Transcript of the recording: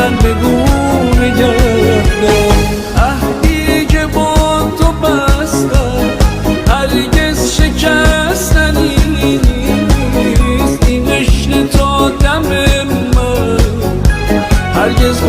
من بگو نگردم. عهدی که با تو بستم هرگز شکستنی نیست. این رشته تا دم من هرگز